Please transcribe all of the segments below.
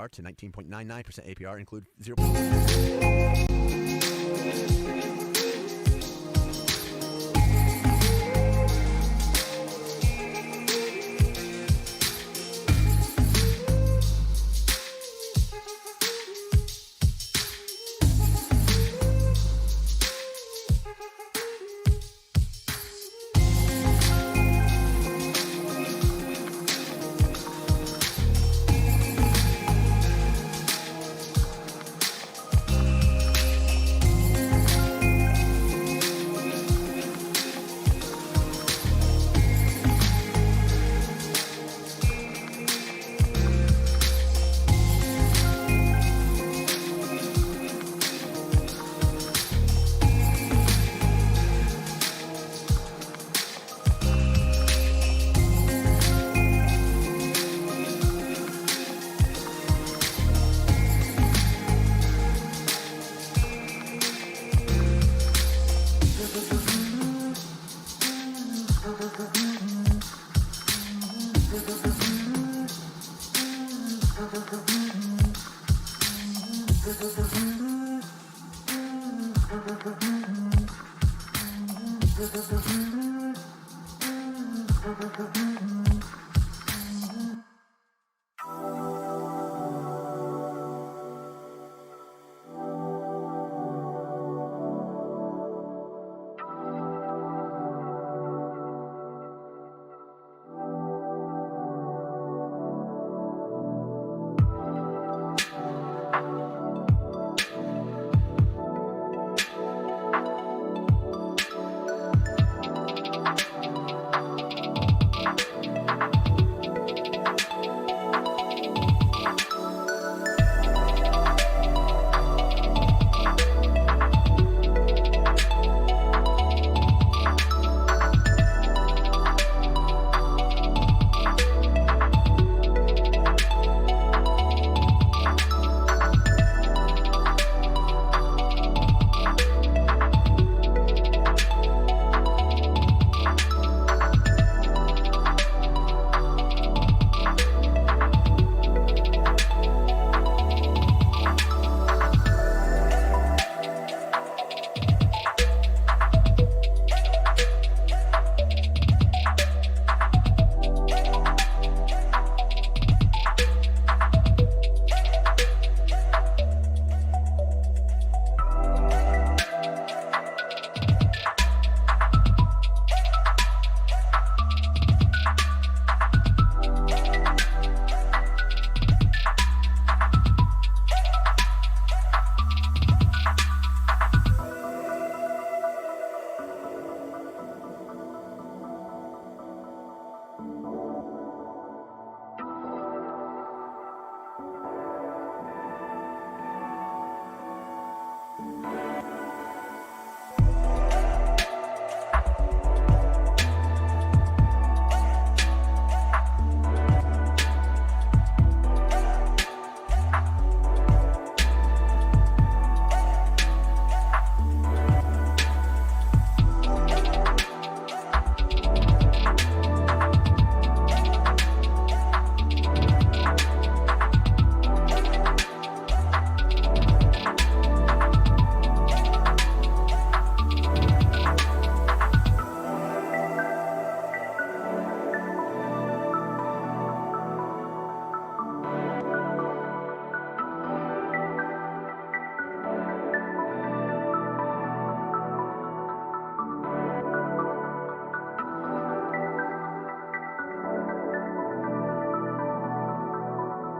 APR to 19.99% APR. Include 0.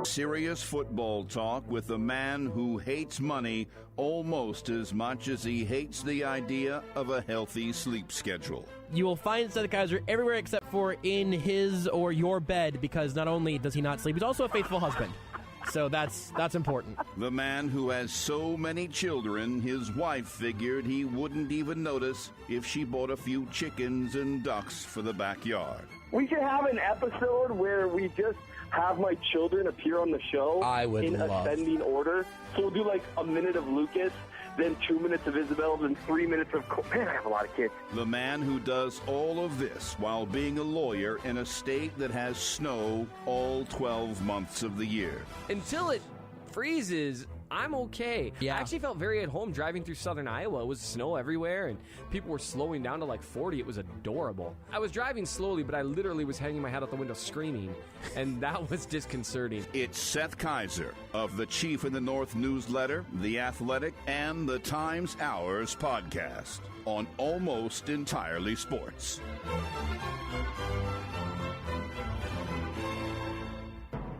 Serious football talk with a man who hates money almost as much as he hates the idea of a healthy sleep schedule. You will find Seth Keysor everywhere except for in his or your bed, because not only does he not sleep, he's also a faithful husband. So that's important. The man who has so many children, his wife figured he wouldn't even notice if she bought a few chickens and ducks for the backyard. We should have an episode where we just have my children appear on the show in ascending order. So we'll do like a minute of Lucas, then 2 minutes of Isabel, then 3 minutes of... Man, I have a lot of kids. The man who does all of this while being a lawyer in a state that has snow all 12 months of the year. Until it freezes, I'm okay. Yeah. I actually felt very at home driving through southern Iowa. It was snow everywhere, and people were slowing down to like 40. It was adorable. I was driving slowly, but I literally was hanging my head out the window screaming, and that was disconcerting. It's Seth Keysor of the Chief in the North newsletter, The Athletic, and the Times Hours podcast on Almost Entirely Sports.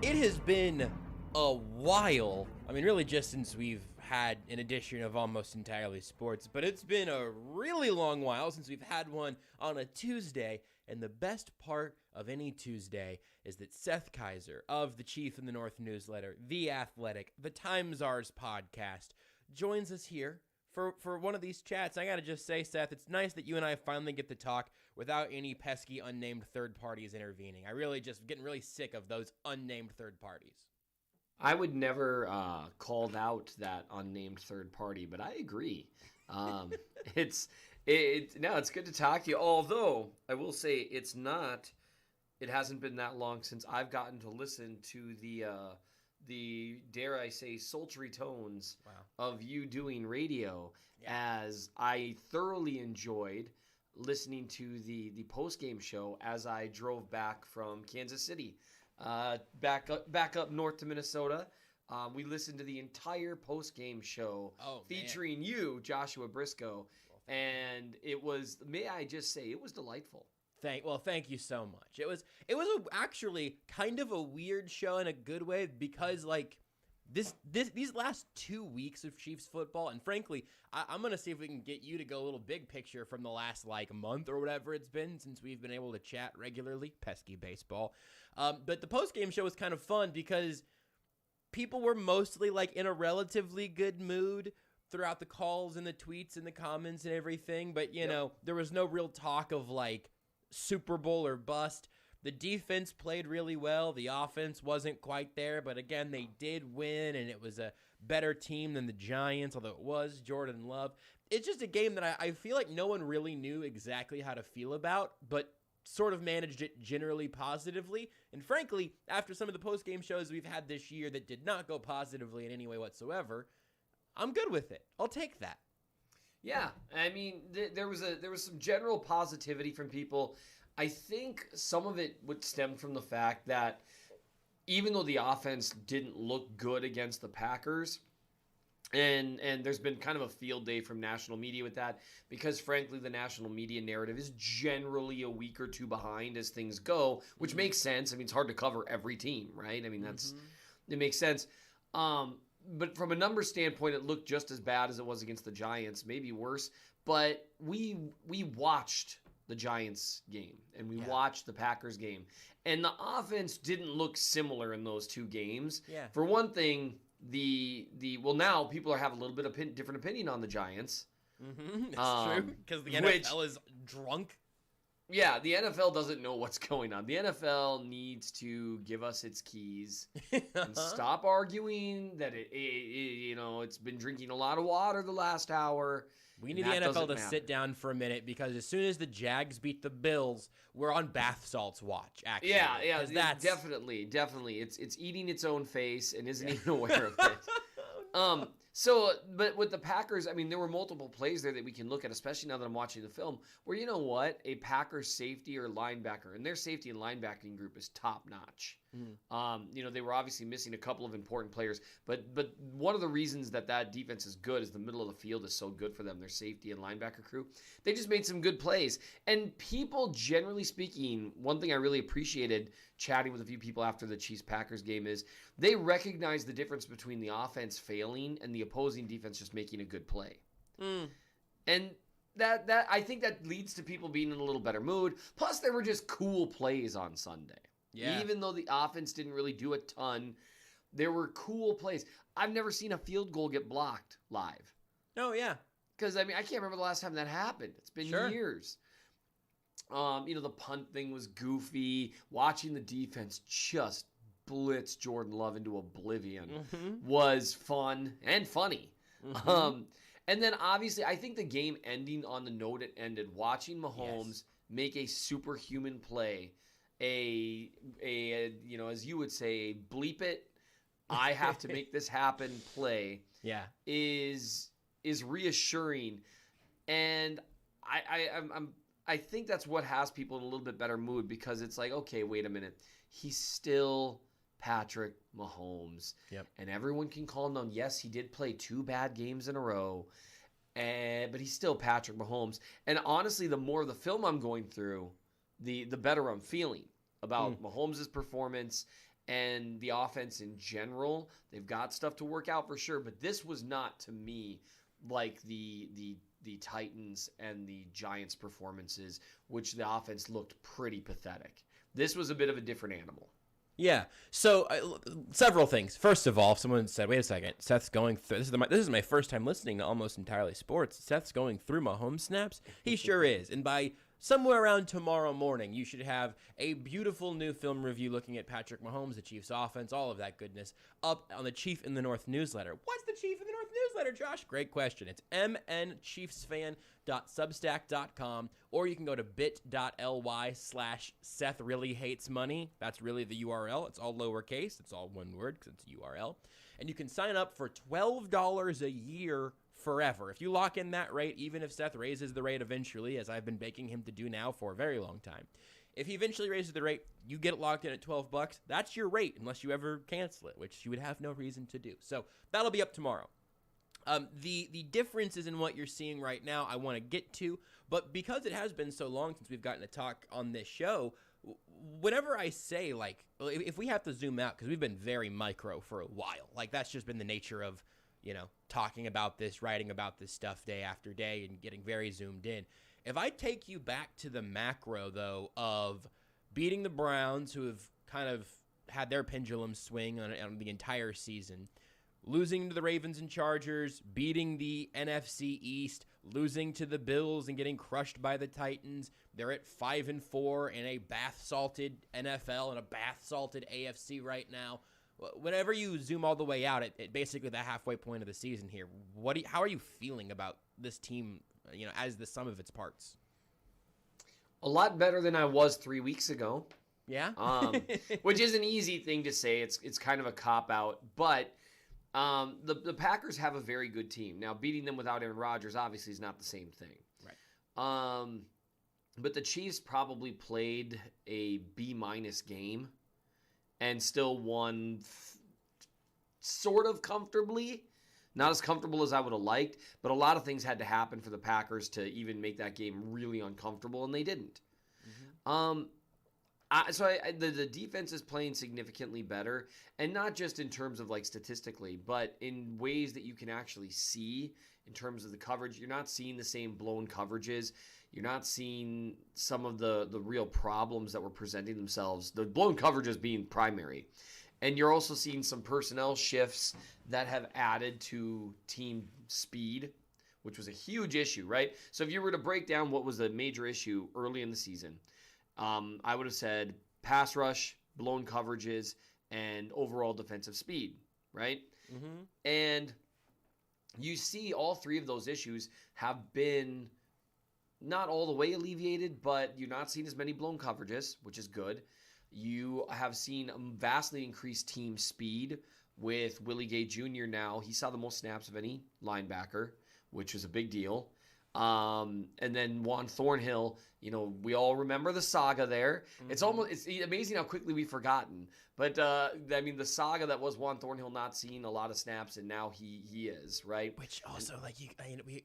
It has been a while. I mean, really just since we've had an edition of Almost Entirely Sports, but it's been a really long while since we've had one on a Tuesday, and the best part of any Tuesday is that Seth Keysor of the Chief in the North newsletter, The Athletic, the Times Ours podcast, joins us here for one of these chats. I gotta just say, Seth, it's nice that you and I finally get to talk without any pesky unnamed third parties intervening. I really just getting really sick of those unnamed third parties. I would never called out that unnamed third party, but I agree. It's good to talk to you. Although I will say it hasn't been that long since I've gotten to listen to the dare I say sultry tones of you doing radio, as I thoroughly enjoyed listening to the post-game show as I drove back from Kansas City. Back up north to Minnesota. We listened to the entire post-game show featuring you, Joshua Brisco, and it was, may I just say, it was delightful. Thank you so much. It was actually kind of a weird show in a good way, because like these last 2 weeks of Chiefs football, and frankly, I'm gonna see if we can get you to go a little big picture from the last like month or whatever it's been since we've been able to chat regularly. Pesky baseball. But the post-game show was kind of fun because people were mostly like in a relatively good mood throughout the calls and the tweets and the comments and everything. But you know, there was no real talk of like Super Bowl or bust. The defense played really well. The offense wasn't quite there, but again, they did win, and it was a better team than the Giants, although it was Jordan Love. It's just a game that I feel like no one really knew exactly how to feel about, but sort of managed it generally positively. And frankly, after some of the post-game shows we've had this year that did not go positively in any way whatsoever, I'm good with it. I'll take that. Yeah, I mean, there was some general positivity from people. I think some of it would stem from the fact that even though the offense didn't look good against the Packers, and there's been kind of a field day from national media with that, because frankly the national media narrative is generally a week or two behind as things go, which makes sense. I mean, it's hard to cover every team, right? I mean, it makes sense. But from a numbers standpoint, it looked just as bad as it was against the Giants, maybe worse. But we watched the Giants game and we watched the Packers game, and the offense didn't look similar in those two games. Yeah. For one thing, now people are having a little bit of different opinion on the Giants. That's true, because the NFL is drunk. Yeah, the NFL doesn't know what's going on. The NFL needs to give us its keys and stop arguing that it's been drinking a lot of water the last hour. We need the NFL to sit down for a minute, because as soon as the Jags beat the Bills, we're on bath salts watch, actually. Yeah, that's definitely. It's eating its own face and isn't even aware of it. But with the Packers, I mean, there were multiple plays there that we can look at, especially now that I'm watching the film, where, you know what, a Packers safety or linebacker, and their safety and linebacking group is top notch. They were obviously missing a couple of important players, but one of the reasons that defense is good is the middle of the field is so good for them, their safety and linebacker crew. They just made some good plays. And people, generally speaking, one thing I really appreciated chatting with a few people after the Chiefs-Packers game is they recognize the difference between the offense failing and the opposing defense just making a good play. And that I think that leads to people being in a little better mood. Plus, there were just cool plays on Sunday. Yeah. Even though the offense didn't really do a ton, there were cool plays. I've never seen a field goal get blocked live. Oh, yeah. Because, I mean, I can't remember the last time that happened. It's been years. The punt thing was goofy. Watching the defense just blitz Jordan Love into oblivion was fun and funny. And then, obviously, I think the game ending on the note it ended, watching Mahomes make a superhuman play, as you would say, bleep it, I have to make this happen play Yeah. is reassuring. And I think that's what has people in a little bit better mood, because it's like, okay, wait a minute. He's still Patrick Mahomes. Yep. And everyone can call him down. Yes, he did play 2 bad games in a row, but he's still Patrick Mahomes. And honestly, the more of the film I'm going through, the better I'm feeling about Mahomes' performance and the offense in general. They've got stuff to work out for sure, but this was not, to me, like the Titans and the Giants performances, which the offense looked pretty pathetic. This was a bit of a different animal. Yeah. So several things. First of all, someone said, "Wait a second, Seth's going through." This is my first time listening to Almost Entirely Sports. Seth's going through Mahomes snaps. He sure is. And by somewhere around tomorrow morning, you should have a beautiful new film review looking at Patrick Mahomes, the Chiefs' offense, all of that goodness, up on the Chief in the North newsletter. What's the Chief in the North newsletter, Josh? Great question. It's mnchiefsfan.substack.com, or you can go to bit.ly/SethReallyHatesMoney. That's really the URL. It's all lowercase. It's all one word because it's a URL. And you can sign up for $12 a year forever. If you lock in that rate, even if Seth raises the rate eventually, as I've been begging him to do now for a very long time, if he eventually raises the rate, you get it locked in at $12. That's your rate unless you ever cancel it, which you would have no reason to do. So that'll be up tomorrow. The differences in what you're seeing right now I want to get to, but because it has been so long since we've gotten to talk on this show, whenever I say, like, if we have to zoom out, because we've been very micro for a while, like that's just been the nature of, talking about this, writing about this stuff day after day and getting very zoomed in. If I take you back to the macro, though, of beating the Browns, who have kind of had their pendulum swing on the entire season, losing to the Ravens and Chargers, beating the NFC East, losing to the Bills and getting crushed by the Titans. They're at 5-4 in a bath-salted NFL and a bath-salted AFC right now. Whenever you zoom all the way out at basically the halfway point of the season here, how are you feeling about this team, as the sum of its parts? A lot better than I was 3 weeks ago. Yeah? Which is an easy thing to say. It's kind of a cop-out, but the Packers have a very good team. Now, beating them without Aaron Rodgers obviously is not the same thing. Right. But the Chiefs probably played a B- game and still won sort of comfortably. Not as comfortable as I would have liked, but a lot of things had to happen for the Packers to even make that game really uncomfortable, and they didn't. Mm-hmm. The defense is playing significantly better, and not just in terms of like statistically, but in ways that you can actually see in terms of the coverage. You're not seeing the same blown coverages. You're not seeing some of the real problems that were presenting themselves, the blown coverages being primary. And you're also seeing some personnel shifts that have added to team speed, which was a huge issue, right? So if you were to break down what was the major issue early in the season, I would have said pass rush, blown coverages, and overall defensive speed, right? Mm-hmm. And you see all three of those issues have been not all the way alleviated, but you're not seeing as many blown coverages, which is good. You have seen a vastly increased team speed with Willie Gay Jr. now. He saw the most snaps of any linebacker, which was a big deal. And then Juan Thornhill, we all remember the saga there. Mm-hmm. It's amazing how quickly we've forgotten. But, the saga that was Juan Thornhill not seeing a lot of snaps, and now he is, right? Which also,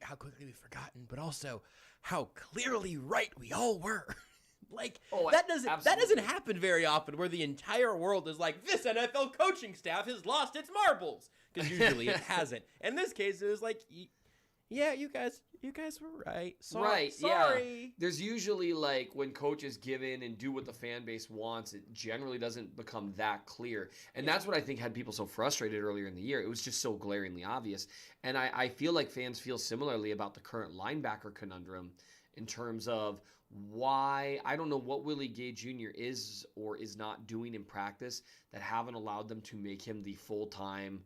how quickly we've forgotten, but also how clearly right we all were. That doesn't happen very often, where the entire world is like, this NFL coaching staff has lost its marbles, because usually it hasn't. In this case, it was like, yeah, you guys were right. Sorry. Yeah. There's usually when coaches give in and do what the fan base wants, it generally doesn't become that clear. And that's what I think had people so frustrated earlier in the year. It was just so glaringly obvious. And I feel like fans feel similarly about the current linebacker conundrum in terms of why, I don't know what Willie Gay Jr. is or is not doing in practice that haven't allowed them to make him the full-time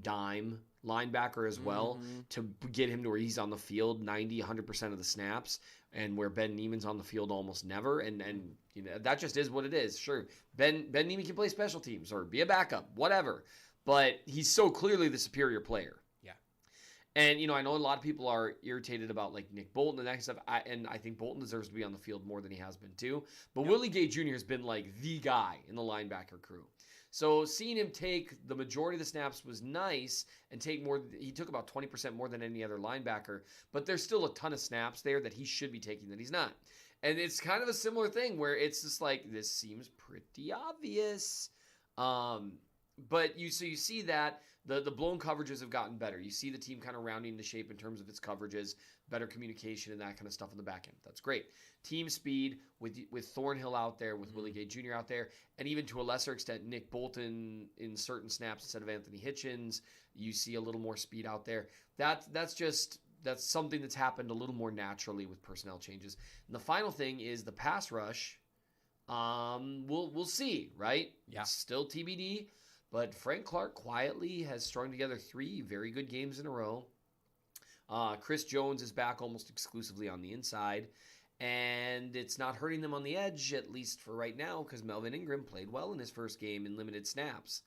dime linebacker as well, to get him to where he's on the field 100% of the snaps, and where Ben Neiman's on the field almost never, and that just is what it is. Sure, Ben Neiman can play special teams or be a backup, whatever, but he's so clearly the superior player. Yeah. And, I know a lot of people are irritated about, like, Nick Bolton and that stuff, and I think Bolton deserves to be on the field more than he has been, too. But Willie Gay Jr. has been, like, the guy in the linebacker crew. So seeing him take the majority of the snaps was nice and he took about 20% more than any other linebacker, but there's still a ton of snaps there that he should be taking that he's not. And it's kind of a similar thing where it's just like, this seems pretty obvious. But you see that the blown coverages have gotten better. You see the team kind of rounding into shape in terms of its coverages, better communication and that kind of stuff on the back end. That's great. Team speed with Thornhill out there, with Willie Gay Jr. out there, and even to a lesser extent, Nick Bolton in certain snaps instead of Anthony Hitchens. You see a little more speed out there. That's something that's happened a little more naturally with personnel changes. And the final thing is the pass rush. We'll see, right? Yeah. It's still TBD. But Frank Clark quietly has strung together 3 very good games in a row. Chris Jones is back almost exclusively on the inside. And it's not hurting them on the edge, at least for right now, because Melvin Ingram played well in his first game in limited snaps.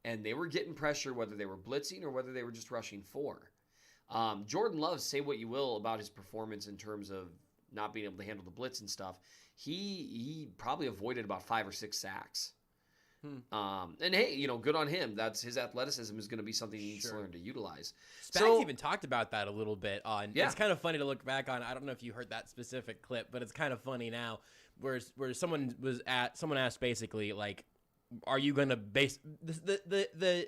And they were getting pressure, whether they were blitzing or whether they were just rushing 4. Jordan Love, say what you will about his performance in terms of not being able to handle the blitz and stuff. He probably avoided about 5 or 6 sacks. And hey, good on him. That's his athleticism is going to be something he needs to learn to utilize. Spags even talked about that a little bit on. Yeah. It's kind of funny to look back on. I don't know if you heard that specific clip, but it's kind of funny now. Where someone asked basically like, "Are you going to base the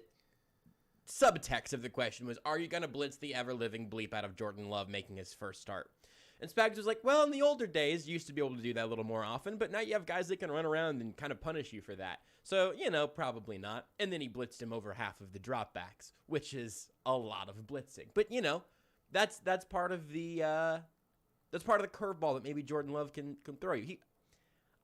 subtext of the question was, are you going to blitz the ever living bleep out of Jordan Love making his first start?" And Spags was like, well, in the older days, you used to be able to do that a little more often, but now you have guys that can run around and kind of punish you for that. So, probably not. And then he blitzed him over half of the dropbacks, which is a lot of blitzing. But, that's part of the curveball that maybe Jordan Love can throw you.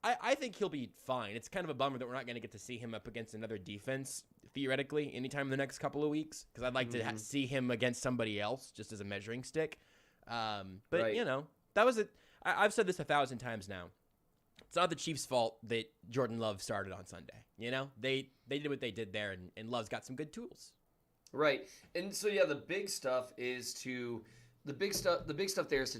I think he'll be fine. It's kind of a bummer that we're not going to get to see him up against another defense, theoretically, anytime in the next couple of weeks, because I'd like to see him against somebody else just as a measuring stick. But right. That was I've said this 1,000 times now. It's not the Chiefs' fault that Jordan Love started on Sunday. They did what they did there, and Love's got some good tools. Right. And so the big stuff there is to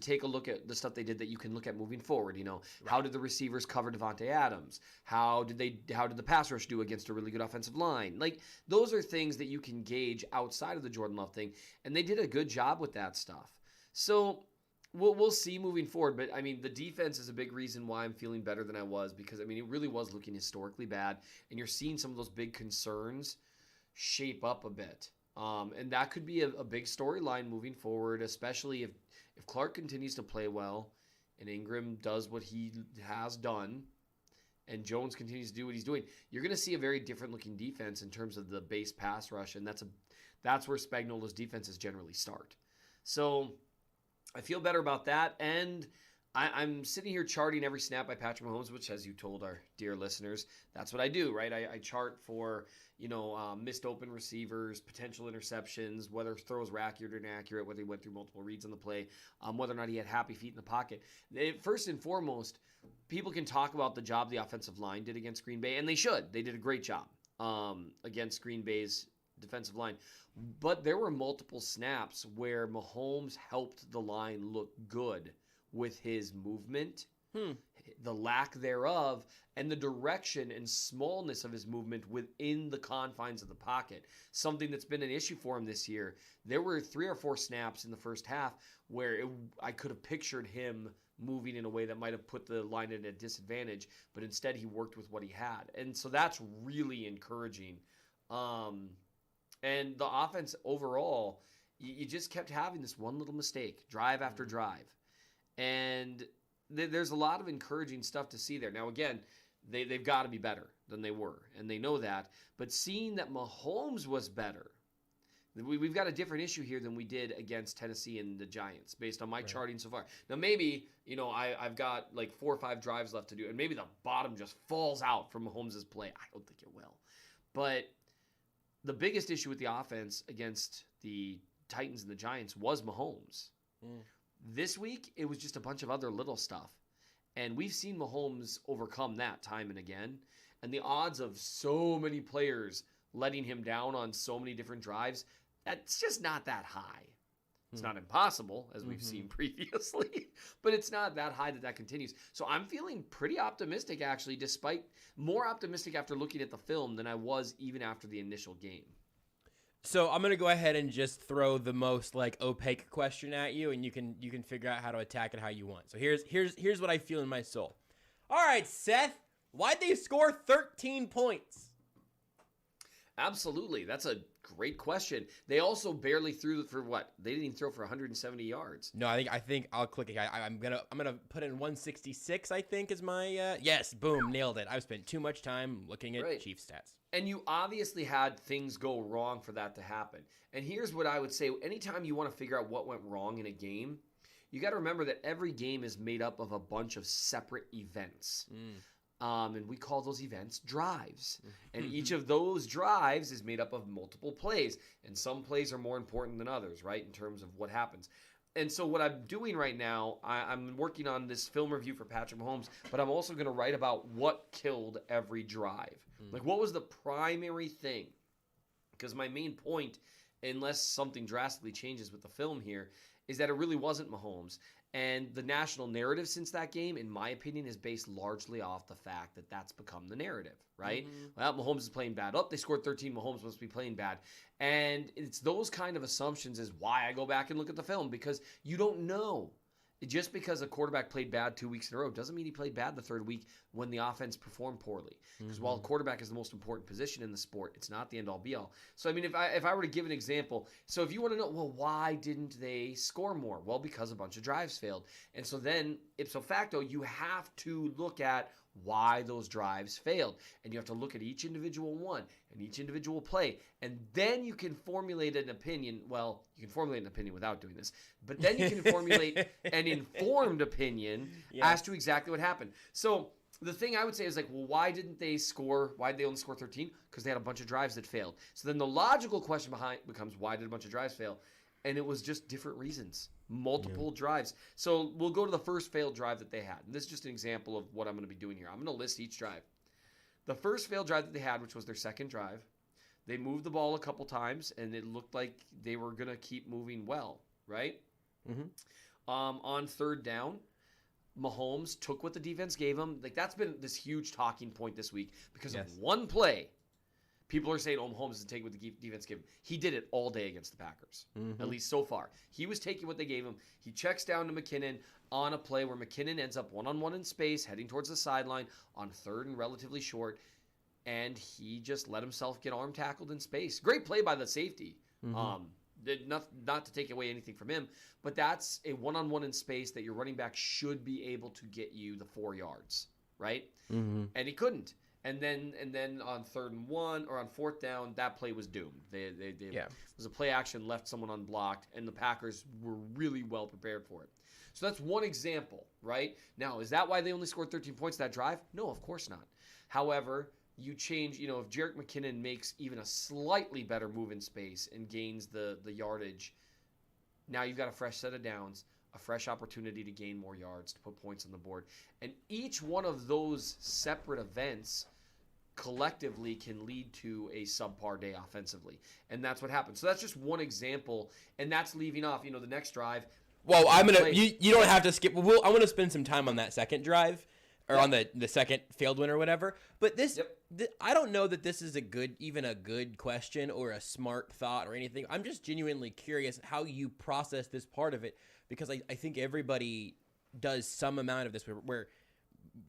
take a look at the stuff they did that you can look at moving forward. Right. How did the receivers cover Devontae Adams? How did the pass rush do against a really good offensive line? Like, those are things that you can gauge outside of the Jordan Love thing, and they did a good job with that stuff. So we'll see moving forward, but the defense is a big reason why I'm feeling better than I was, because it really was looking historically bad, and you're seeing some of those big concerns shape up a bit. And that could be a big storyline moving forward, especially if Clark continues to play well and Ingram does what he has done and Jones continues to do what he's doing. You're going to see a very different looking defense in terms of the base pass rush, and that's where Spagnuolo's defenses generally start. So I feel better about that, and I'm sitting here charting every snap by Patrick Mahomes, which, as you told our dear listeners, that's what I do, right? I chart for, missed open receivers, potential interceptions, whether throws were accurate or inaccurate, whether he went through multiple reads on the play, whether or not he had happy feet in the pocket. First and foremost, people can talk about the job the offensive line did against Green Bay, and they should. They did a great job against Green Bay's defensive line. But there were multiple snaps where Mahomes helped the line look good with his movement, the lack thereof, and the direction and smallness of his movement within the confines of the pocket, something that's been an issue for him this year. There were 3 or 4 snaps in the first half where I could have pictured him moving in a way that might have put the line at a disadvantage, but instead he worked with what he had. And so that's really encouraging. And the offense overall, you just kept having this one little mistake, drive after drive. And there's a lot of encouraging stuff to see there. Now, again, they've got to be better than they were, and they know that. But seeing that Mahomes was better, we've got a different issue here than we did against Tennessee and the Giants, based on my charting so far. Now, maybe, I've got like 4 or 5 drives left to do, and maybe the bottom just falls out from Mahomes' play. I don't think it will. But the biggest issue with the offense against the Titans and the Giants was Mahomes. This week, it was just a bunch of other little stuff. And we've seen Mahomes overcome that time and again. And the odds of so many players letting him down on so many different drives, that's just not that high. It's not impossible, as we've seen previously, but it's not that high that continues. So I'm feeling pretty optimistic, actually, more optimistic after looking at the film than I was even after the initial game. So I'm gonna go ahead and just throw the most like opaque question at you, and you can figure out how to attack it how you want. So here's what I feel in my soul. All right, Seth, why'd they score 13 points? Absolutely, that's a great question. They also barely threw for what? They didn't even throw for 170 yards. No, I think I'll click it. I'm gonna put in 166. I think is my yes. Boom, nailed it. I've spent too much time looking at Chiefs stats. And you obviously had things go wrong for that to happen. And here's what I would say: anytime you want to figure out what went wrong in a game, you got to remember that every game is made up of a bunch of separate events. And we call those events drives. And each of those drives is made up of multiple plays. And some plays are more important than others, right, in terms of what happens. And so what I'm doing right now, I'm working on this film review for Patrick Mahomes, but I'm also going to write about what killed every drive. Like, what was the primary thing? Because my main point, unless something drastically changes with the film here, is that it really wasn't Mahomes. And the national narrative since that game, in my opinion, is based largely off the fact that that's become the narrative, right? Well, Mahomes is playing bad. They scored 13. Mahomes must be playing bad. And it's those kind of assumptions is why I go back and look at the film, because you don't know. Just because a quarterback played bad 2 weeks in a row doesn't mean he played bad the third week when the offense performed poorly. Because while quarterback is the most important position in the sport, it's not the end-all be-all. So, I mean, if I were to give an example, so if you want to know, well, why didn't they score more? Well, because a bunch of drives failed. And so then, ipso facto, you have to look at why those drives failed. And you have to look at each individual one and each individual play. And then you can formulate an opinion. Well, you can formulate an opinion without doing this. But then you can formulate an informed opinion as to exactly what happened. So the thing I would say is like, well, why didn't they score? Why did they only score 13? Because they had a bunch of drives that failed. So then the logical question behind becomes, why did a bunch of drives fail? And it was just different reasons. Multiple drives. So we'll go to the first failed drive that they had. And this is just an example of what I'm going to be doing here. I'm going to list each drive. The first failed drive that they had, which was their second drive, they moved the ball a couple times, and it looked like they were going to keep moving well, right? On third down, Mahomes took what the defense gave him. Like, that's been this huge talking point this week because of one play. People are saying, Mahomes doesn't take what the defense gave him. He did it all day against the Packers, at least so far. He was taking what they gave him. He checks down to McKinnon on a play where McKinnon ends up one-on-one in space, heading towards the sideline on third and relatively short, and he just let himself get arm tackled in space. Great play by the safety. Not to take away anything from him, but that's a one-on-one in space that your running back should be able to get you the 4 yards, right? And he couldn't. And then on 3rd and 1 or on 4th down, that play was doomed. It was a play action, left someone unblocked, and the Packers were really well prepared for it. So that's one example, right? Now, is that why they only scored 13 points that drive? No, of course not. However, you change, if Jerick McKinnon makes even a slightly better move in space and gains the yardage, now you've got a fresh set of downs, a fresh opportunity to gain more yards, to put points on the board. And each one of those separate events collectively can lead to a subpar day offensively. And that's what happened. So that's just one example, and that's leaving off, the next drive. Well, you don't have to skip. I want to spend some time on that second drive, or on the second failed one or whatever. But I don't know that this is even a good question or a smart thought or anything. I'm just genuinely curious how you process this part of it, because I think everybody does some amount of this where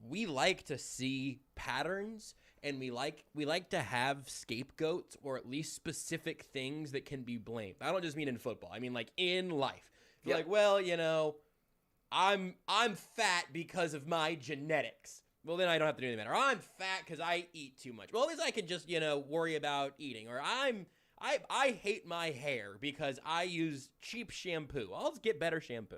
we like to see patterns, and we like to have scapegoats, or at least specific things that can be blamed. I don't just mean in football. I mean like in life. You're like, well, I'm fat because of my genetics. Well, then I don't have to do anything. Or I'm fat because I eat too much. Well, at least I can just, worry about eating. Or I hate my hair because I use cheap shampoo. I'll just get better shampoo.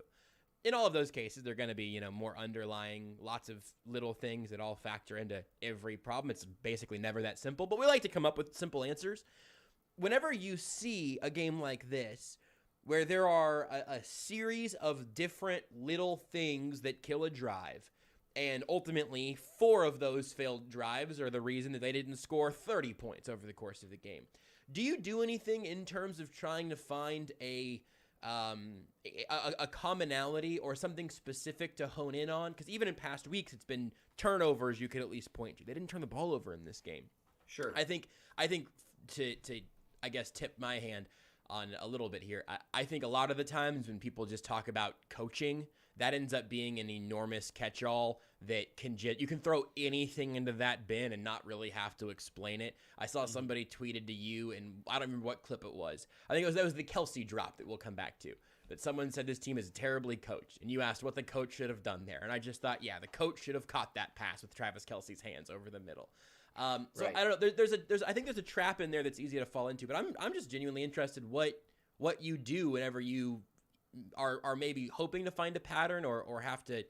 In all of those cases, they're going to be, more underlying, lots of little things that all factor into every problem. It's basically never that simple, but we like to come up with simple answers. Whenever you see a game like this, where there are a series of different little things that kill a drive, And ultimately, 4 of those failed drives are the reason that they didn't score 30 points over the course of the game. Do you do anything in terms of trying to find a commonality or something specific to hone in on? Because even in past weeks, it's been turnovers you could at least point to. They didn't turn the ball over in this game. Sure. I think to I guess tip my hand on a little bit here, I think a lot of the times when people just talk about coaching, that ends up being an enormous catch-all that you can throw anything into that bin and not really have to explain it. I saw somebody tweeted to you, and I don't remember what clip it was. I think that was the Kelsey drop that we'll come back to. That someone said this team is terribly coached, and you asked what the coach should have done there. And I just thought, yeah, the coach should have caught that pass with Travis Kelce's hands over the middle. So right. I don't know. I think there's a trap in there that's easy to fall into. But I'm just genuinely interested what you do whenever you are maybe hoping to find a pattern or have to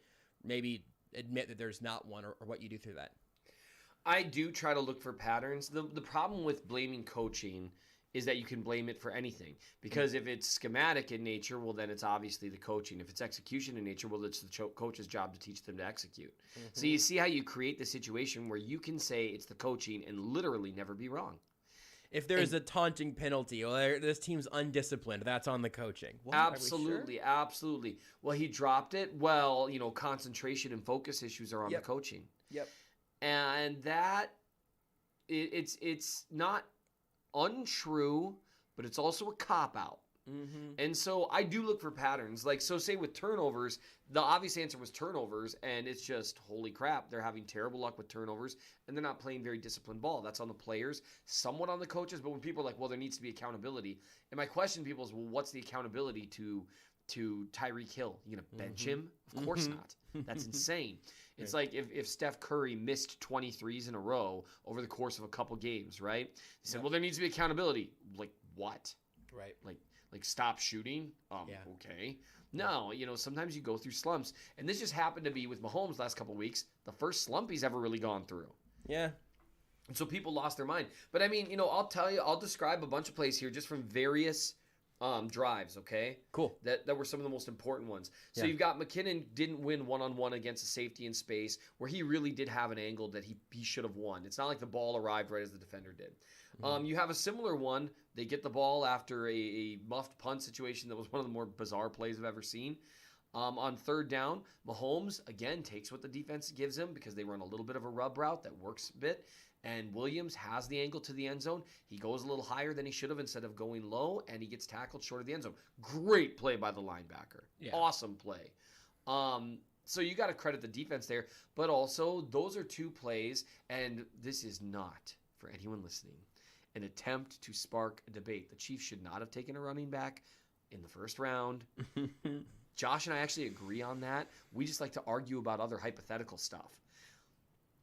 maybe admit that there's not one, or what you do through that. I do try to look for patterns. The problem with blaming coaching is that you can blame it for anything. Because if it's schematic in nature, well, then it's obviously the coaching. If it's execution in nature, well, it's the coach's job to teach them to execute. Mm-hmm. So you see how you create the situation where you can say it's the coaching and literally never be wrong. If there's a taunting penalty, or this team's undisciplined, that's on the coaching. What, absolutely, absolutely. Well, he dropped it. Well, concentration and focus issues are on the coaching. Yep. And that it's not untrue, but it's also a cop-out. Mm-hmm. And so I do look for patterns. Like, so say with turnovers, the obvious answer was turnovers, and it's just, holy crap, they're having terrible luck with turnovers, and they're not playing very disciplined ball. That's on the players, somewhat on the coaches, but when people are like, well, there needs to be accountability. And my question to people is, well, what's the accountability to Tyreek Hill? You going to bench him? Of course not. That's insane. It's like if Steph Curry missed 23s in a row over the course of a couple games, right? He said, well, there needs to be accountability. Like, what? Right. Like stop shooting? Okay. No, sometimes you go through slumps. And this just happened to be with Mahomes last couple weeks, the first slump he's ever really gone through. Yeah. And so people lost their mind. But I mean, I'll tell you, I'll describe a bunch of plays here just from various drives, okay? Cool. That were some of the most important ones. So you've got McKinnon didn't win one-on-one against a safety in space where he really did have an angle that he should have won. It's not like the ball arrived right as the defender did. You have a similar one. They get the ball after a muffed punt situation that was one of the more bizarre plays I've ever seen. On third down, Mahomes, again, takes what the defense gives him because they run a little bit of a rub route that works a bit. And Williams has the angle to the end zone. He goes a little higher than he should have instead of going low, and he gets tackled short of the end zone. Great play by the linebacker. Yeah. Awesome play. So you got to credit the defense there. But also, those are two plays, and this is not, for anyone listening, an attempt to spark a debate. The Chiefs should not have taken a running back in the first round. Josh and I actually agree on that. We just like to argue about other hypothetical stuff.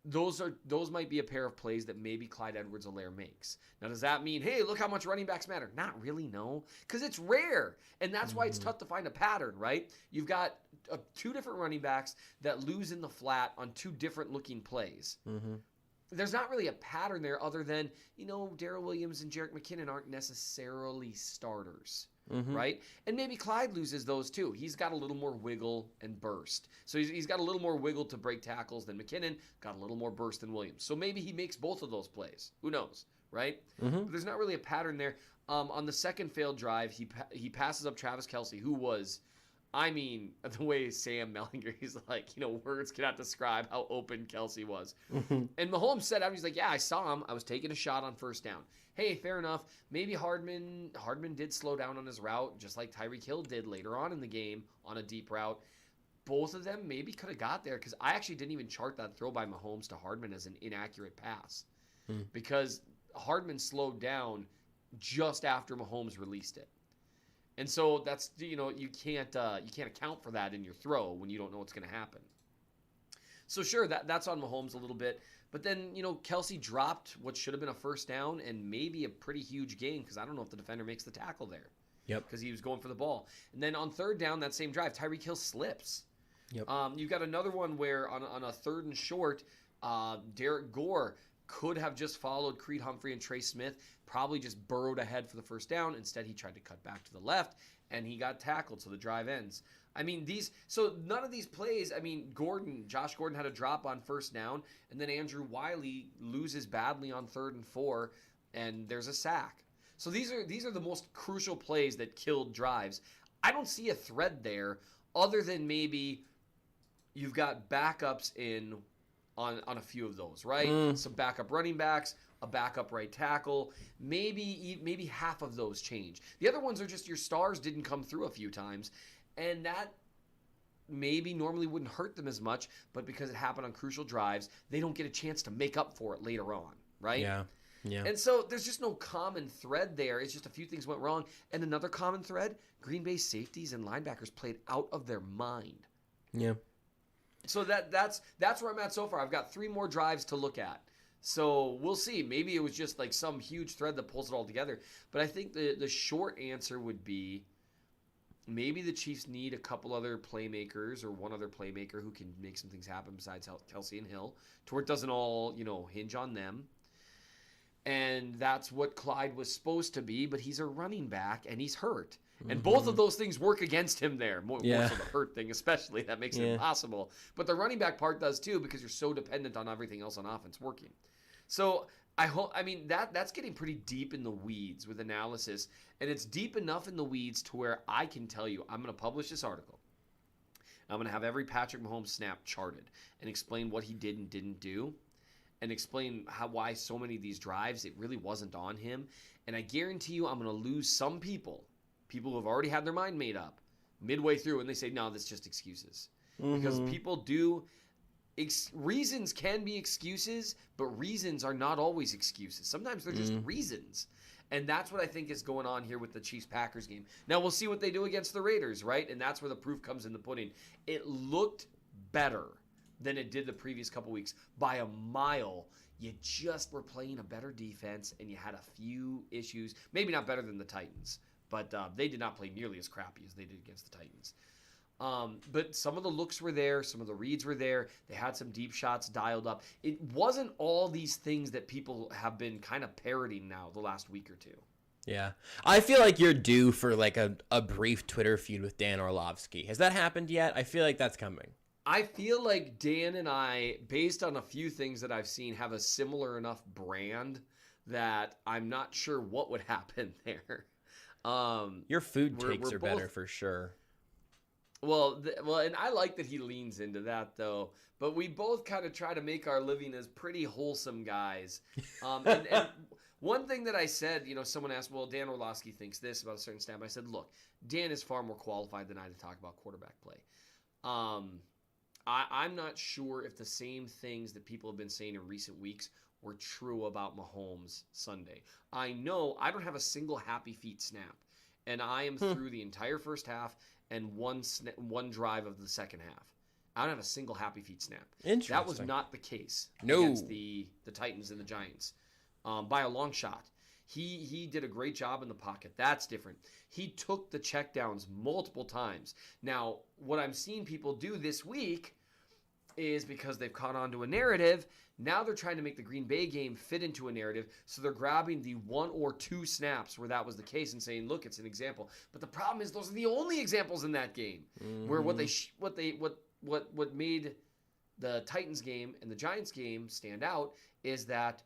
Those might be a pair of plays that maybe Clyde Edwards-Helaire makes. Now, does that mean, hey, look how much running backs matter? Not really, no. Because it's rare. And that's why it's tough to find a pattern, right? You've got two different running backs that lose in the flat on two different looking plays. Mm-hmm. There's not really a pattern there other than, Darrell Williams and Jerick McKinnon aren't necessarily starters. Mm-hmm. Right? And maybe Clyde loses those too. He's got a little more wiggle and burst. So he's got a little more wiggle to break tackles than McKinnon, got a little more burst than Williams. So maybe he makes both of those plays. Who knows? Right? Mm-hmm. But there's not really a pattern there. On the second failed drive, he passes up Travis Kelce, who was, the way Sam Mellinger, he's like, words cannot describe how open Kelce was. Mm-hmm. And Mahomes said, he's like, yeah, I saw him. I was taking a shot on first down. Hey, fair enough. Maybe Hardman did slow down on his route, just like Tyreek Hill did later on in the game on a deep route. Both of them maybe could have got there because I actually didn't even chart that throw by Mahomes to Hardman as an inaccurate pass because Hardman slowed down just after Mahomes released it. And so that's, you can't account for that in your throw when you don't know what's going to happen. So sure, that's on Mahomes a little bit. But then, Kelce dropped what should have been a first down and maybe a pretty huge gain because I don't know if the defender makes the tackle there. Yep. Because he was going for the ball. And then on third down, that same drive, Tyreek Hill slips. Yep. You've got another one where on a third and short, Derek Gore could have just followed Creed Humphrey and Trey Smith, probably just burrowed ahead for the first down. Instead, he tried to cut back to the left, and he got tackled, so the drive ends. I mean, none of these plays, I mean, Josh Gordon had a drop on first down, and then Andrew Wiley loses badly on 3rd and 4, and there's a sack. So these are the most crucial plays that killed drives. I don't see a thread there other than maybe you've got backups on a few of those, right? Some backup running backs, a backup right tackle, maybe half of those change. The other ones are just your stars didn't come through a few times, and that maybe normally wouldn't hurt them as much, but because it happened on crucial drives, they don't get a chance to make up for it later on, right? Yeah. And so there's just no common thread there. It's just a few things went wrong. And another common thread, Green Bay safeties and linebackers played out of their mind. Yeah. So that's where I'm at so far. I've got 3 more drives to look at. So we'll see. Maybe it was just like some huge thread that pulls it all together. But I think the short answer would be maybe the Chiefs need a couple other playmakers or one other playmaker who can make some things happen besides Kelsey and Hill, to where it doesn't all, hinge on them. And that's what Clyde was supposed to be, but he's a running back and he's hurt. And both of those things work against him there. More so the hurt thing especially. That makes it impossible. But the running back part does too, because you're so dependent on everything else on offense working. So that's getting pretty deep in the weeds with analysis. And it's deep enough in the weeds to where I can tell you, I'm going to publish this article. I'm going to have every Patrick Mahomes snap charted and explain what he did and didn't do. And explain why so many of these drives, it really wasn't on him. And I guarantee you I'm going to lose some people who have already had their mind made up midway through, and they say, no, that's just excuses. Because people do reasons can be excuses, but reasons are not always excuses. Sometimes they're just reasons. And that's what I think is going on here with the Chiefs-Packers game. Now, we'll see what they do against the Raiders, right? And that's where the proof comes in the pudding. It looked better than it did the previous couple weeks by a mile. You just were playing a better defense, and you had a few issues. Maybe not better than the Titans, but they did not play nearly as crappy as they did against the Titans. But some of the looks were there. Some of the reads were there. They had some deep shots dialed up. It wasn't all these things that people have been kind of parroting now the last week or two. Yeah. I feel like you're due for like a brief Twitter feud with Dan Orlovsky. Has that happened yet? I feel like that's coming. I feel like Dan and I, based on a few things that I've seen, have a similar enough brand that I'm not sure what would happen there. Your food takes are better for sure. Well, and I like that he leans into that, though. But we both kind of try to make our living as pretty wholesome guys. And one thing that I said, someone asked, well, Dan Orlovsky thinks this about a certain snap. I said, look, Dan is far more qualified than I to talk about quarterback play. I'm not sure if the same things that people have been saying in recent weeks were true about Mahomes Sunday. I know I don't have a single happy feet snap, and I am through the entire first half and one drive of the second half. I don't have a single happy feet snap. Interesting. That was not the case against the Titans and the Giants by a long shot. He did a great job in the pocket. That's different. He took the checkdowns multiple times. Now, what I'm seeing people do this week is because they've caught on to a narrative, now they're trying to make the Green Bay game fit into a narrative, so they're grabbing the 1 or 2 snaps where that was the case and saying, look, it's an example. But the problem is those are the only examples in that game where what made the Titans game and the Giants game stand out is that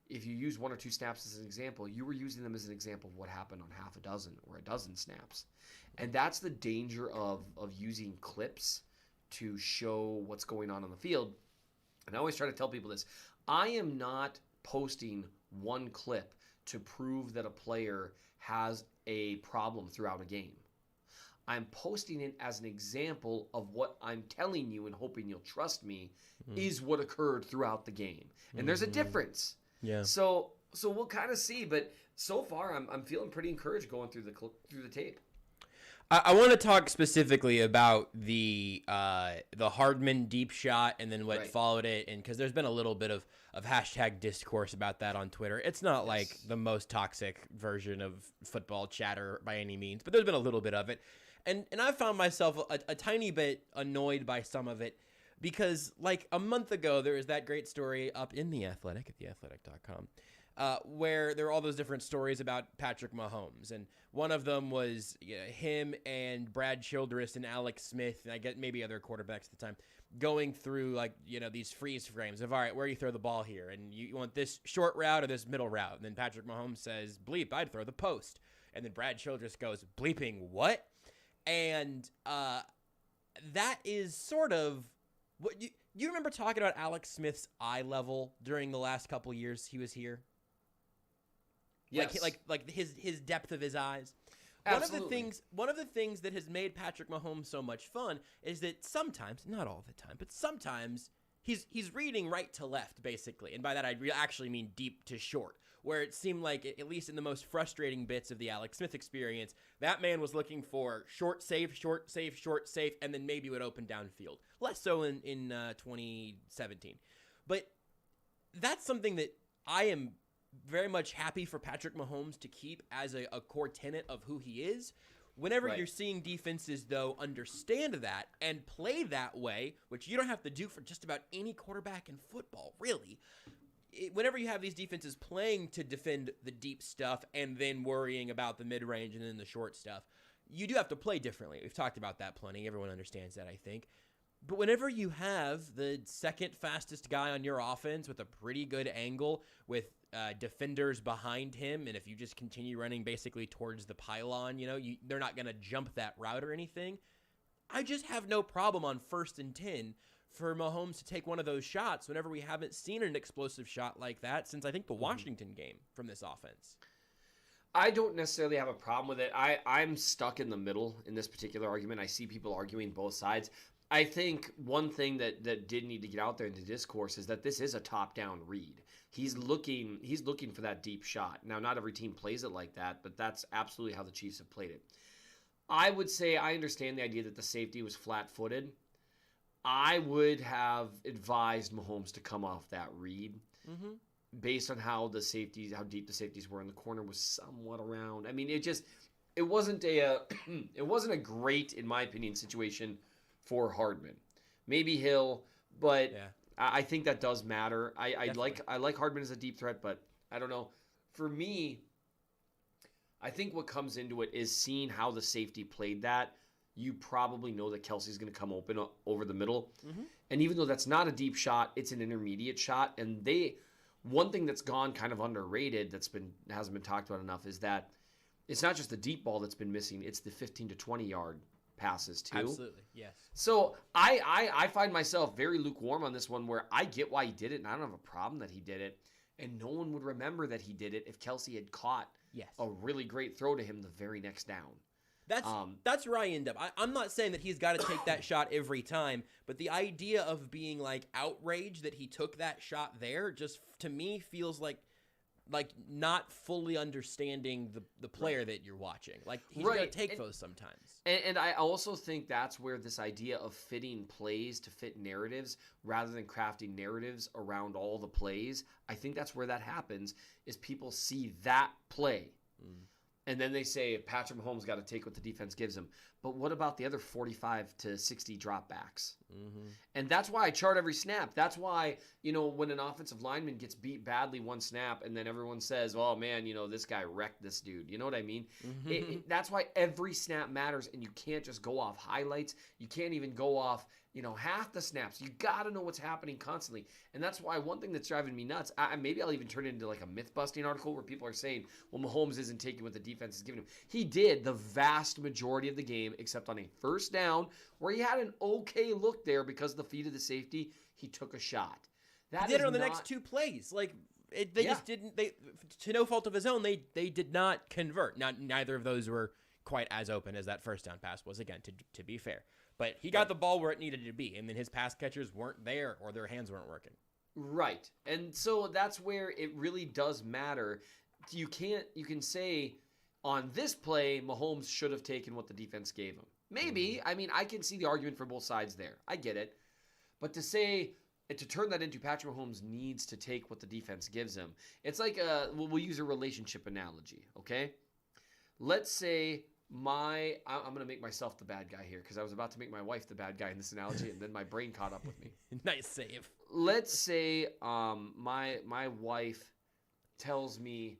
if you use 1 or 2 snaps as an example, you were using them as an example of what happened on half a dozen or a dozen snaps. And that's the danger of using clips to show what's going on the field. And I always try to tell people this. I am not posting one clip to prove that a player has a problem throughout a game. I'm posting it as an example of what I'm telling you and hoping you'll trust me is what occurred throughout the game. And there's a difference. Yeah. So we'll kind of see, but so far I'm feeling pretty encouraged going through the tape. I want to talk specifically about the Hardman deep shot and then what followed it, and because there's been a little bit of hashtag discourse about that on Twitter. It's not like the most toxic version of football chatter by any means, but there's been a little bit of it, and I found myself a tiny bit annoyed by some of it because like a month ago there was that great story up in The Athletic at theathletic.com where there were all those different stories about Patrick Mahomes. And one of them was him and Brad Childress and Alex Smith, and I get maybe other quarterbacks at the time, going through these freeze frames of, all right, where do you throw the ball here? And you want this short route or this middle route? And then Patrick Mahomes says, bleep, I'd throw the post. And then Brad Childress goes, bleeping what? And that is sort of what you remember talking about Alex Smith's eye level during the last couple years he was here? Yes. Like his depth of his eyes. Absolutely. One of the things that has made Patrick Mahomes so much fun is that sometimes, not all the time, but sometimes he's reading right to left, basically. And by that, I actually mean deep to short, where it seemed like, at least in the most frustrating bits of the Alex Smith experience, that man was looking for short, safe, and then maybe would open downfield. Less so in 2017. But that's something that I am very much happy for Patrick Mahomes to keep as a core tenet of who he is. Whenever you're seeing defenses, though, understand that and play that way, which you don't have to do for just about any quarterback in football, really. Whenever you have these defenses playing to defend the deep stuff and then worrying about the mid-range and then the short stuff, you do have to play differently. We've talked about that plenty. Everyone understands that, I think. But whenever you have the second fastest guy on your offense with a pretty good angle with defenders behind him, and if you just continue running basically towards the pylon, they're not going to jump that route or anything. I just have no problem on 1st and 10 for Mahomes to take one of those shots whenever we haven't seen an explosive shot like that since, I think, the Washington game from this offense. I don't necessarily have a problem with it. I'm stuck in the middle in this particular argument. I see people arguing both sides. I think one thing that did need to get out there in the discourse is that this is a top-down read. He's looking for that deep shot. Now, not every team plays it like that, but that's absolutely how the Chiefs have played it. I would say I understand the idea that the safety was flat-footed. I would have advised Mahomes to come off that read based on how deep the safeties were, and the corner was somewhat around. I mean, it wasn't a great, in my opinion, situation for Hardman. Maybe Hill, but yeah. I think that does matter. I like Hardman as a deep threat, but I don't know. For me, I think what comes into it is seeing how the safety played that. You probably know that Kelsey's going to come open over the middle. Mm-hmm. And even though that's not a deep shot, it's an intermediate shot. And one thing that's gone kind of underrated hasn't been talked about enough is that it's not just the deep ball that's been missing, it's the 15 to 20 yard passes too. Absolutely, yes. So I find myself very lukewarm on this one, where I get why he did it, and I don't have a problem that he did it. And no one would remember that he did it if Kelsey had caught a really great throw to him the very next down. That's where I end up. I'm not saying that he's got to take that shot every time, but the idea of being outraged that he took that shot there just to me feels like not fully understanding the player that you're watching. He's going to take those sometimes. And I also think that's where this idea of fitting plays to fit narratives rather than crafting narratives around all the plays, I think that's where that happens, is people see that play. And then they say Patrick Mahomes got to take what the defense gives him. But what about the other 45 to 60 dropbacks? Mm-hmm. And that's why I chart every snap. That's why, when an offensive lineman gets beat badly one snap and then everyone says, oh, man, this guy wrecked this dude. You know what I mean? Mm-hmm. That's why every snap matters, and you can't just go off highlights. You can't even go off half the snaps. You got to know what's happening constantly. And that's why one thing that's driving me nuts, maybe I'll even turn it into a myth-busting article where people are saying, well, Mahomes isn't taking what the defense is giving him. He did the vast majority of the game, except on a first down where he had an okay look there because of the feet of the safety. He took a shot. He did it on the next two plays. They just didn't. They, to no fault of his own, they did not convert. Now, neither of those were quite as open as that first down pass was, again, to be fair. But he got the ball where it needed to be, and then his pass catchers weren't there or their hands weren't working. Right. And so that's where it really does matter. You can say on this play, Mahomes should have taken what the defense gave him. Maybe. I mean, I can see the argument for both sides there. I get it. But to turn that into Patrick Mahomes needs to take what the defense gives him, it's like we'll use a relationship analogy, okay? Let's say I'm going to make myself the bad guy here because I was about to make my wife the bad guy in this analogy, and then my brain caught up with me. Nice save. Let's say my wife tells me,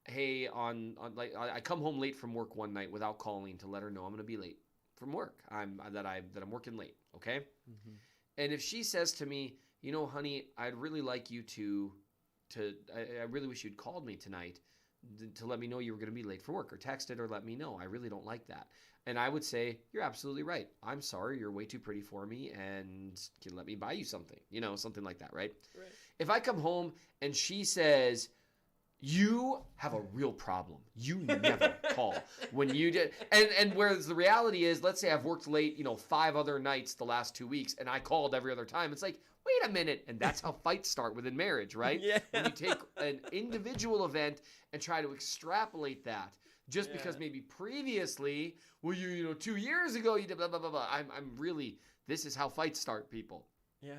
hey, on like I come home late from work one night without calling to let her know I'm going to be late from work. I'm working late, okay? Mm-hmm. And if she says to me, honey, I'd really like you to I really wish you'd called me tonight to let me know you were going to be late for work, or texted or let me know. I really don't like that. And I would say, you're absolutely right. I'm sorry. You're way too pretty for me, and can let me buy you something, something like that, right? If I come home and she says, you have a real problem. You never call when you did. And whereas the reality is, let's say I've worked late, 5 other nights the last 2 weeks, and I called every other time. It's like, wait a minute. And that's how fights start within marriage, right? Yeah. When you take an individual event and try to extrapolate that. Just because maybe previously, well, 2 years ago, you did blah, blah, blah, blah. I'm really, this is how fights start, people. Yeah.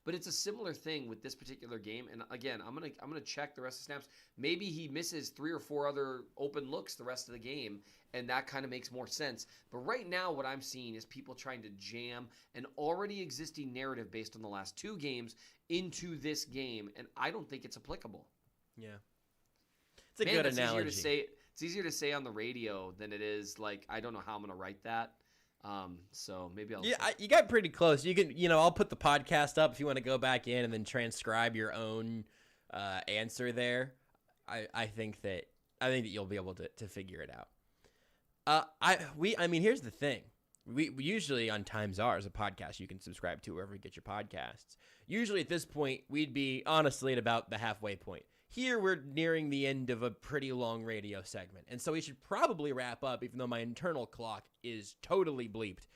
But it's a similar thing with this particular game. And again, I'm gonna check the rest of the snaps. Maybe he misses 3 or 4 other open looks the rest of the game, and that kind of makes more sense. But right now, what I'm seeing is people trying to jam an already existing narrative based on the last 2 games into this game, and I don't think it's applicable. Yeah. It's a good analogy. It's easier to say on the radio than it is, like, I don't know how I'm gonna write that. So maybe I'll. Yeah, you got pretty close. You can, I'll put the podcast up if you want to go back in and then transcribe your own answer there. I think that you'll be able to figure it out. Here's the thing. We usually on Times Ours, a podcast you can subscribe to wherever you get your podcasts. Usually at this point, we'd be honestly at about the halfway point. Here, we're nearing the end of a pretty long radio segment, and so we should probably wrap up, even though my internal clock is totally bleeped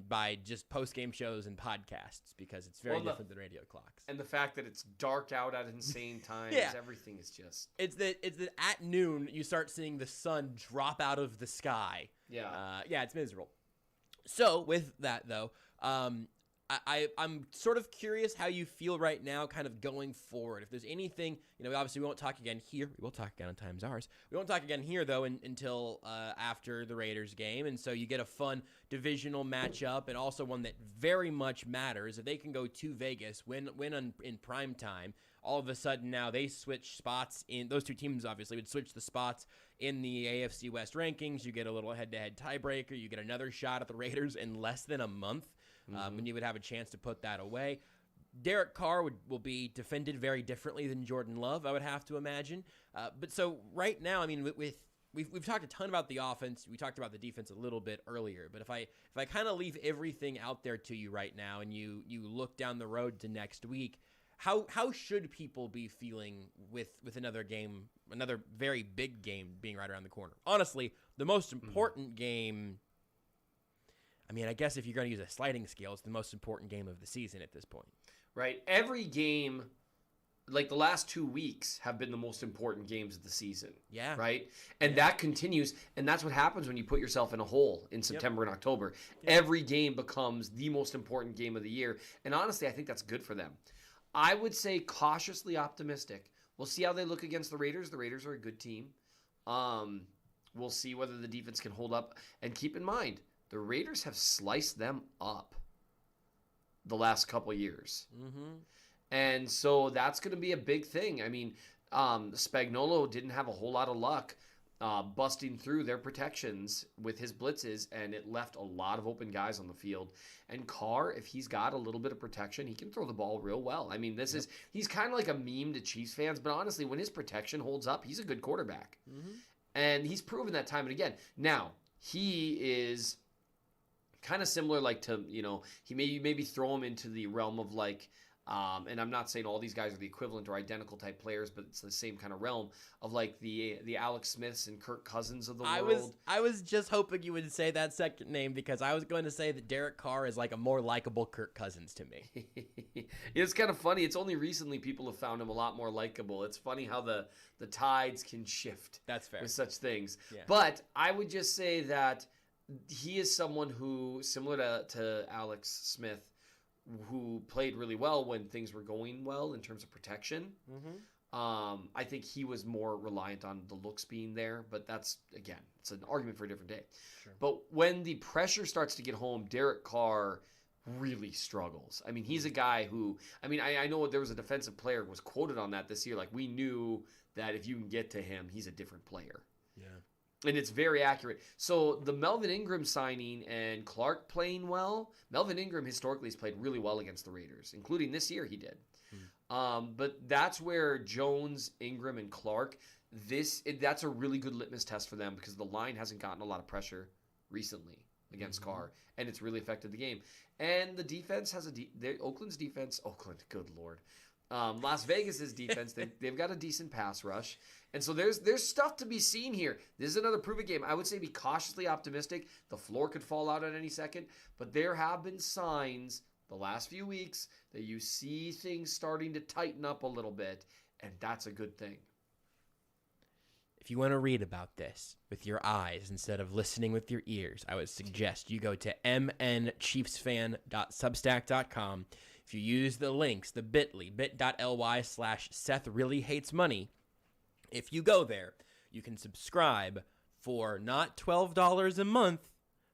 by just post-game shows and podcasts, because it's very different than radio clocks. And the fact that it's dark out at insane times, everything is just... It's that at noon, you start seeing the sun drop out of the sky. Yeah. It's miserable. So, with that, though... I'm sort of curious how you feel right now kind of going forward. If there's anything, obviously we won't talk again here. We will talk again on Times Ours. We won't talk again here, though, until after the Raiders game. And so you get a fun divisional matchup, and also one that very much matters. If they can go to Vegas, win in prime time, all of a sudden now they switch spots in – those 2 teams obviously would switch the spots in the AFC West rankings. You get a little head-to-head tiebreaker. You get another shot at the Raiders in less than a month. And you would have a chance to put that away. Derek Carr will be defended very differently than Jordan Love, I would have to imagine. But so right now, I mean, we've talked a ton about the offense. We talked about the defense a little bit earlier. But if I kind of leave everything out there to you right now, and you look down the road to next week, how should people be feeling with another game, another very big game being right around the corner? Honestly, the most important game. I mean, I guess if you're going to use a sliding scale, it's the most important game of the season at this point. Right. Every game, like the last 2 weeks, have been the most important games of the season. Yeah. Right? And that continues, and that's what happens when you put yourself in a hole in September and October. Yep. Every game becomes the most important game of the year. And honestly, I think that's good for them. I would say cautiously optimistic. We'll see how they look against the Raiders. The Raiders are a good team. We'll see whether the defense can hold up. And keep in mind, the Raiders have sliced them up the last couple of years. Mm-hmm. And so that's going to be a big thing. I mean, Spagnuolo didn't have a whole lot of luck busting through their protections with his blitzes, and it left a lot of open guys on the field. And Carr, if he's got a little bit of protection, he can throw the ball real well. I mean, he's kind of like a meme to Chiefs fans, but honestly, when his protection holds up, he's a good quarterback. Mm-hmm. And he's proven that time and again. Now, he is... kind of similar, like to, he maybe throw him into the realm of like, and I'm not saying all these guys are the equivalent or identical type players, but it's the same kind of realm of like the Alex Smiths and Kirk Cousins of the world. I was just hoping you would say that second name, because I was going to say that Derek Carr is like a more likable Kirk Cousins to me. It's kind of funny. It's only recently people have found him a lot more likable. It's funny how the tides can shift. That's fair. With such things. Yeah. But I would just say that he is someone who, similar to Alex Smith, who played really well when things were going well in terms of protection. Mm-hmm. I think he was more reliant on the looks being there, but that's, again, it's an argument for a different day. Sure. But when the pressure starts to get home, Derek Carr really struggles. I mean, he's a guy who, I mean, I know there was a defensive player was quoted on that this year. Like, we knew that if you can get to him, he's a different player. Yeah. And it's very accurate. So the Melvin Ingram signing and Clark playing well, Melvin Ingram historically has played really well against the Raiders, including this year he did. But that's where Jones, Ingram, and Clark, that's a really good litmus test for them because the line hasn't gotten a lot of pressure recently against Carr, and it's really affected the game. And the defense has Oakland's defense, good Lord. Las Vegas's defense, they've got a decent pass rush. And so there's stuff to be seen here. This is another prove-it game. I would say be cautiously optimistic. The floor could fall out at any second, but there have been signs the last few weeks that you see things starting to tighten up a little bit, and that's a good thing. If you want to read about this with your eyes instead of listening with your ears, I would suggest you go to mnchiefsfan.substack.com. If you use the links, the bit.ly/SethReallyHatesMoney, if you go there, you can subscribe for not $12 a month,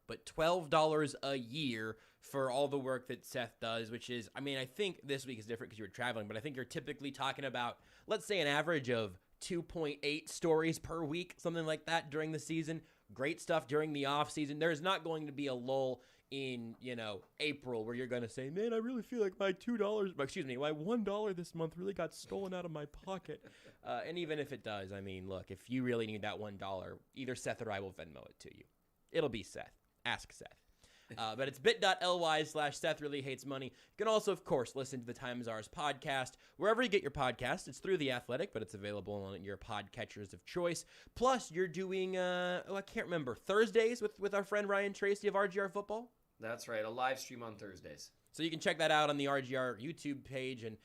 but $12 a year for all the work that Seth does, which is, I mean, I think this week is different because you were traveling, but I think you're typically talking about, let's say, an average of 2.8 stories per week, something like that during the season. Great stuff during the off season. There's not going to be a lull in, April where you're going to say, man, I really feel like my $1 this month really got stolen out of my pocket. And even if it does, I mean, look, if you really need that $1, either Seth or I will Venmo it to you. It'll be Seth. Ask Seth. But it's bit.ly/SethReallyHatesMoney. You can also, of course, listen to the Times Ours podcast wherever you get your podcast. It's through The Athletic, but it's available on your podcatchers of choice. Plus, you're doing, I can't remember, Thursdays with our friend Ryan Tracy of RGR Football? That's right, a live stream on Thursdays. So you can check that out on the RGR YouTube page. And,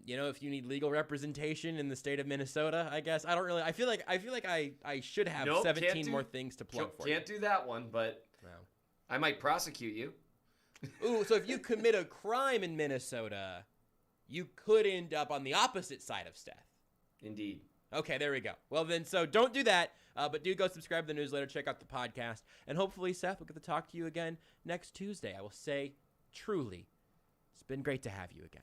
if you need legal representation in the state of Minnesota, I guess. I feel like I should have 17 more things to plug for you. Can't do that one, but... No. I might prosecute you. Ooh, so if you commit a crime in Minnesota, you could end up on the opposite side of Seth. Indeed. Okay, there we go. Well, then, so don't do that, but do go subscribe to the newsletter, check out the podcast, and hopefully, Seth, we'll get to talk to you again next Tuesday. I will say, truly, it's been great to have you again.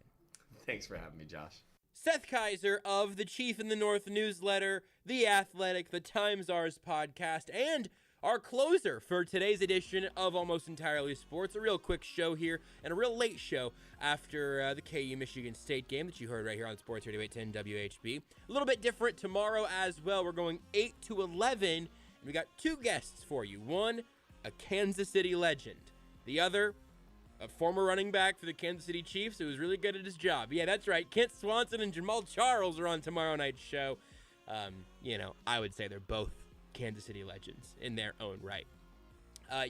Thanks for having me, Josh. Seth Keysor of the Chief in the North newsletter, The Athletic, the Times Ours podcast, and our closer for today's edition of Almost Entirely Sports. A real quick show here and a real late show after the KU Michigan State game that you heard right here on Sports Radio 810 WHB. A little bit different tomorrow as well. We're going 8 to 11, and we got two guests for you. One, a Kansas City legend. The other, a former running back for the Kansas City Chiefs who was really good at his job. Yeah, that's right. Kent Swanson and Jamal Charles are on tomorrow night's show. I would say they're both Kansas City legends in their own right.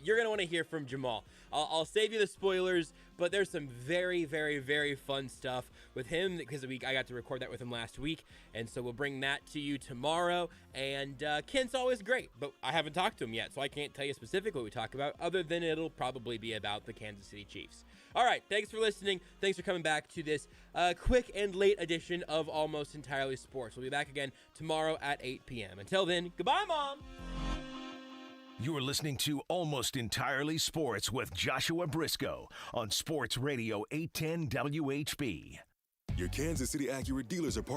You're going to want to hear from Jamal. I'll save you the spoilers, but there's some very, very, very fun stuff with him because I got to record that with him last week, and so we'll bring that to you tomorrow. And Kent's always great, but I haven't talked to him yet, so I can't tell you specifically what we talk about, other than it'll probably be about the Kansas City Chiefs. All right, thanks for listening. Thanks for coming back to this quick and late edition of Almost Entirely Sports. We'll be back again tomorrow at 8 p.m. Until then, goodbye, Mom! You're listening to Almost Entirely Sports with Joshua Brisco on Sports Radio 810 WHB. Your Kansas City Acura dealers are